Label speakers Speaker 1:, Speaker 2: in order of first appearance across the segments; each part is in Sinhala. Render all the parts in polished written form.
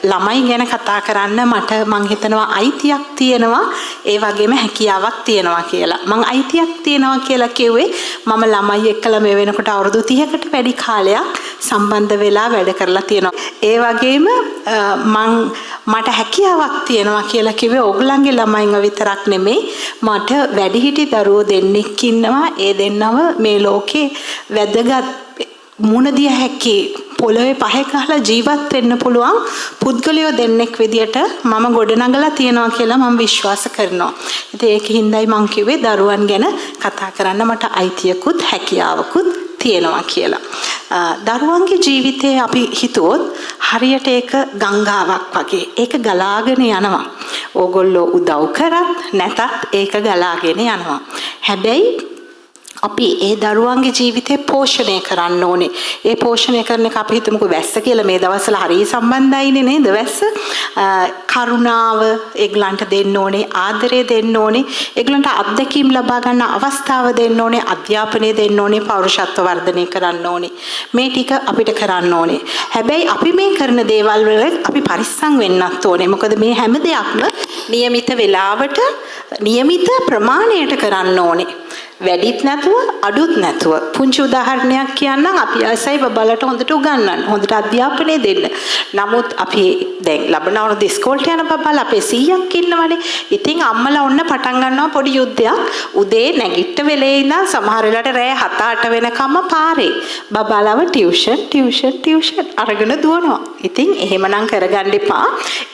Speaker 1: ළමයි ගැන කතා කරන්න මට මං හිතනවා අයිතියක් තියෙනවා ඒ වගේම හැකියාවක් තියෙනවා කියලා. මං අයිතියක් තියෙනවා කියලා කිව්වේ මම ළමයි එක්කලා මේ වෙනකොට අවුරුදු 30කට වැඩි කාලයක් සම්බන්ධ වෙලා වැඩ කරලා තියෙනවා. ඒ වගේම මට හැකියාවක් තියෙනවා කියලා කිව්වේ ඕගොල්ලන්ගේ ළමයින්ව විතරක් නෙමෙයි මට වැඩිහිටි දරුවෝ දෙන්නෙක් ඉන්නවා. ඒ දෙන්නම මේ ලෝකේ වැදගත් මුණදිය හැකි පොළොවේ පහේ ගහලා ජීවත් වෙන්න පුළුවන් පුද්ගලයෝ දෙන්නෙක් විදියට මම ගොඩනගලා තියෙනවා කියලා මම විශ්වාස කරනවා. ඉතින් ඒකින්දයි මම කිව්වේ දරුවන් ගැන කතා කරන්න මට අයිතියකුත් හැකියාවකුත් තියෙනවා කියලා. දරුවන්ගේ ජීවිතේ අපි හිතුවොත් හරියට ඒක ගංගාවක් වගේ. ඒක ගලාගෙන යනවා. ඕගොල්ලෝ උදව් කරත් නැතත් ඒක ගලාගෙන යනවා. හැබැයි අපි ඒ දරුවන්ගේ ජීවිතේ පෝෂණය කරන්න ඕනේ. ඒ පෝෂණය කරන එක අපි හිතමුකෝ වැස්ස කියලා මේ දවස්වල හරිය සම්බන්ධයිනේ නේද වැස්ස? කරුණාව ඒගලන්ට දෙන්න ඕනේ, ආදරය දෙන්න ඕනේ, ඒගලන්ට අත්දැකීම් ලබා ගන්න අවස්ථාව දෙන්න ඕනේ, අධ්‍යාපනය දෙන්න ඕනේ, පෞරුෂත්ව වර්ධනය කරන්න ඕනේ. මේ ටික අපිට කරන්න ඕනේ. හැබැයි අපි මේ කරන දේවල් වල අපි පරිස්සම් වෙන්නත් ඕනේ. මොකද මේ හැම දෙයක්ම નિયમિત වෙලාවට નિયમિત ප්‍රමාණයට කරන්න ඕනේ. වැඩිත් නැතුව අඩුත් නැතුව. පුංචි උදාහරණයක් කියන්නම් අපි ආසයි බබලට හොඳට උගන්වන්න. හොඳට අධ්‍යාපනය දෙන්න. නමුත් අපි දැන් ලබන අවුරුදු ඉස්කෝලේට යන බබලා අපේ 100ක් ඉන්නවනේ. ඉතින් අම්මලා ඔන්න පටන් ගන්නවා පොඩි යුද්ධයක්. උදේ නැගිට වෙලේ ඉඳන් සමහර වෙලාවට රෑ 7-8 වෙනකම්ම පාරේ. බබාලව ටියුෂන් අරගෙන දුවනවා. ඉතින් එහෙමනම් කරගන්න එපා.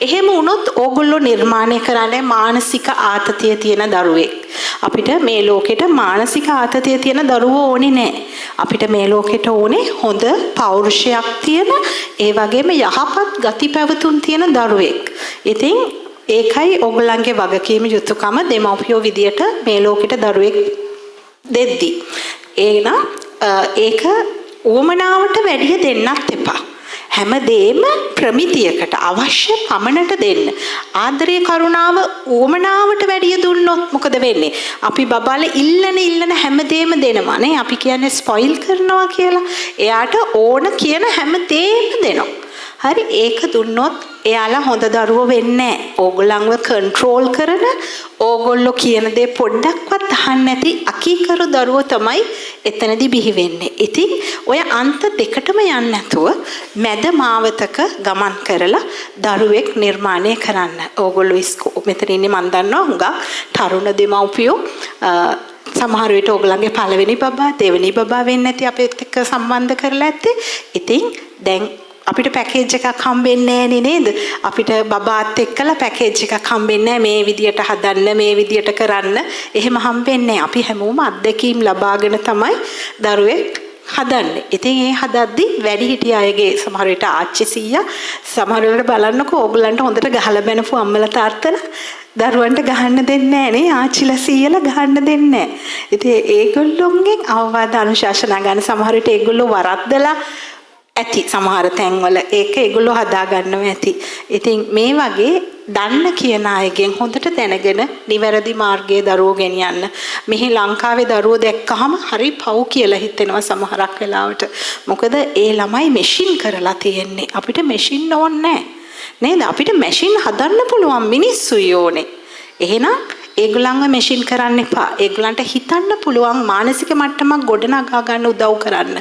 Speaker 1: එහෙම වුණොත් ඕගොල්ලෝ නිර්මාණය කරන්නේ මානසික ආතතිය තියෙන දරුවෙක්. අපිට මේ ලෝකෙට මානසික ආතතිය තියෙන දරුවෝ ඕනේ නැහැ. අපිට මේ ලෝකෙට ඕනේ හොඳ පෞරුෂයක් තියෙන ඒ වගේම යහපත් ගති පැවතුම් තියෙන දරුවෙක්. ඉතින් ඒකයි ඕගොල්ලන්ගේ වගකීම යුතුයකම දෙමව්පියෝ විදියට මේ ලෝකෙට දරුවෙක් දෙද්දි. ඒක උවමනාවට වැඩිය දෙන්නත් එපා. හැමදේම ප්‍රමිතියකට අවශ්‍ය පමණට දෙන්න. ආදරේ කරුණාව උවමනාවට වැඩිය දුන්නොත් මොකද වෙන්නේ? අපි බබාලා ඉල්ලන හැමදේම දෙනවා නේ. අපි කියන්නේ ස්පොයිල් කරනවා කියලා. එයාට ඕන කියන හැමදේම දෙනවා. හරි ඒක දුන්නොත් එයාලා හොඳ දරුවෝ වෙන්නේ නැහැ. ඕගොල්ලන්ව කන්ට්‍රෝල් කරන ඕගොල්ලෝ කියන දේ පොඩ්ඩක්වත් අහන්න නැති අකීකරු දරුවෝ තමයි එතනදී බිහි වෙන්නේ. ඉතින් ඔය අන්ත දෙකටම යන්නේ නැතුව මැද මාවතක ගමන් කරලා දරුවෙක් නිර්මාණය කරන්න. ඕගොල්ලෝ මෙතන ඉන්නේ මන් දන්නවා හුඟක් තරුණ දෙමව්පියෝ සමහර විට ඕගොල්ලන්ගේ පළවෙනි බබා දෙවෙනි බබා වෙන්නේ නැති අපිත් එක්ක සම්බන්ධ කරලා ඇත්තේ. ඉතින් දැන් අපිට පැකේජ් එකක් හම්බෙන්නේ නැහැ නේද? අපිට බබාත් එක්කලා පැකේජ් එකක් හම්බෙන්නේ නැහැ මේ විදියට හදන්න මේ විදියට කරන්න. එහෙම හම්බෙන්නේ නැහැ. අපි හැමෝම අත්දැකීම් ලබාගෙන තමයි දරුවෙක් හදන්නේ. ඉතින් ඒ හදද්දි වැඩිහිටිය අයගේ සමහර විට ආච්චි සීයා සමහර වෙලාවට බලන්නකෝ ඕගොල්ලන්ට හොඳට ගහලා බැනපු අම්මලා තාත්තලා දරුවන්ට ගහන්න දෙන්නේ නැහැ නේ. ආච්චිලා සීයලා ගහන්න දෙන්නේ නැහැ. ඉතින් ඒගොල්ලොන්ගෙන් අවවාද අනුශාසනා ගන්න සමහර විට ඒගොල්ලෝ වරද්දලා ඇති සමහර තැන්වල ඒක ඒගොල්ලෝ හදා ගන්නවා ඇති. ඉතින් මේ වගේ දන්න කියන අයගෙන් හොඳට දැනගෙන නිවැරදි මාර්ගයේ දරුවෝ ගෙනියන්න. මෙහි ලංකාවේ දරුවෝ දැක්කහම හරි පව් කියලා හිතෙනවා සමහරක් වෙලාවට. මොකද ඒ ළමයි මැෂින් කරලා තියෙන්නේ. අපිට මැෂින් ඕනේ නැහැ. නේද? අපිට මැෂින් හදන්න පුළුවන් මිනිස්සුයි ඕනේ. එහෙනම් ඒගොල්ලන්ව මැෂින් කරන්න එපා. ඒගොල්ලන්ට හිතන්න පුළුවන් මානසික මට්ටමක් ගොඩනගා ගන්න උදව් කරන්න.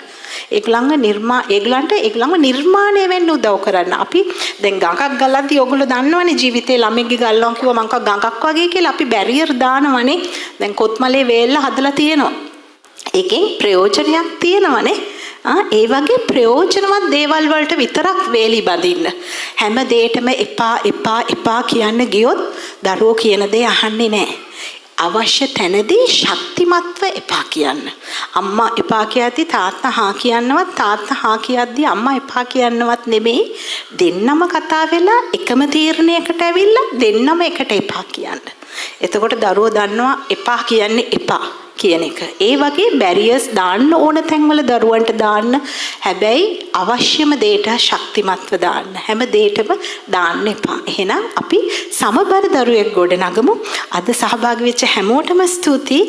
Speaker 1: ඒගොල්ලන්ව නිර්මාණය වෙන්න උදව් කරන්න. අපි දැන් ගඟක් ගලද්දී ඕගොල්ලෝ දන්නවනේ ජීවිතේ ළමෙක්ගේ ගල්ලන් කිව්වා මං ගඟක් වගේ කියලා අපි බැරියර් දානවනේ. දැන් කොත්මලේ වේල්ල හදලා තියෙනවා. ඒකෙන් ප්‍රයෝජනයක් තියෙනවනේ. ඒ වගේ ප්‍රයෝජනවත් දේවල් වලට විතරක් වේලි බඳින්න. හැම දෙයකම එපා කියන්න ගියොත් දරුවෝ කියන දේ අහන්නේ නැහැ. අවශ්‍ය තැනදී ශක්තිමත්ව එපා කියන්න. අම්මා එපා කියද්දි තාත්තා හා කියන්නවත් තාත්තා හා කියද්දි අම්මා එපා කියන්නවත් නෙමෙයි. දෙන්නම කතා වෙලා එකම තීරණයකට ඇවිල්ලා දෙන්නම එකට එපා කියන්න. එතකොට දරුවෝ දන්නවා එපා කියන්නේ එපා කියන එක. ඒ වගේ බැරියර්ස් දාන්න ඕන තැන්වල දරුවන්ට දාන්න. හැබැයි අවශ්‍යම දෙයට ශක්තිමත්ව දාන්න. හැම දෙයකම දාන්න එපා. එහෙනම් අපි සමබර දරුවෙක් ගොඩනගමු. අද සහභාගී වෙච්ච හැමෝටම ස්තුතියි.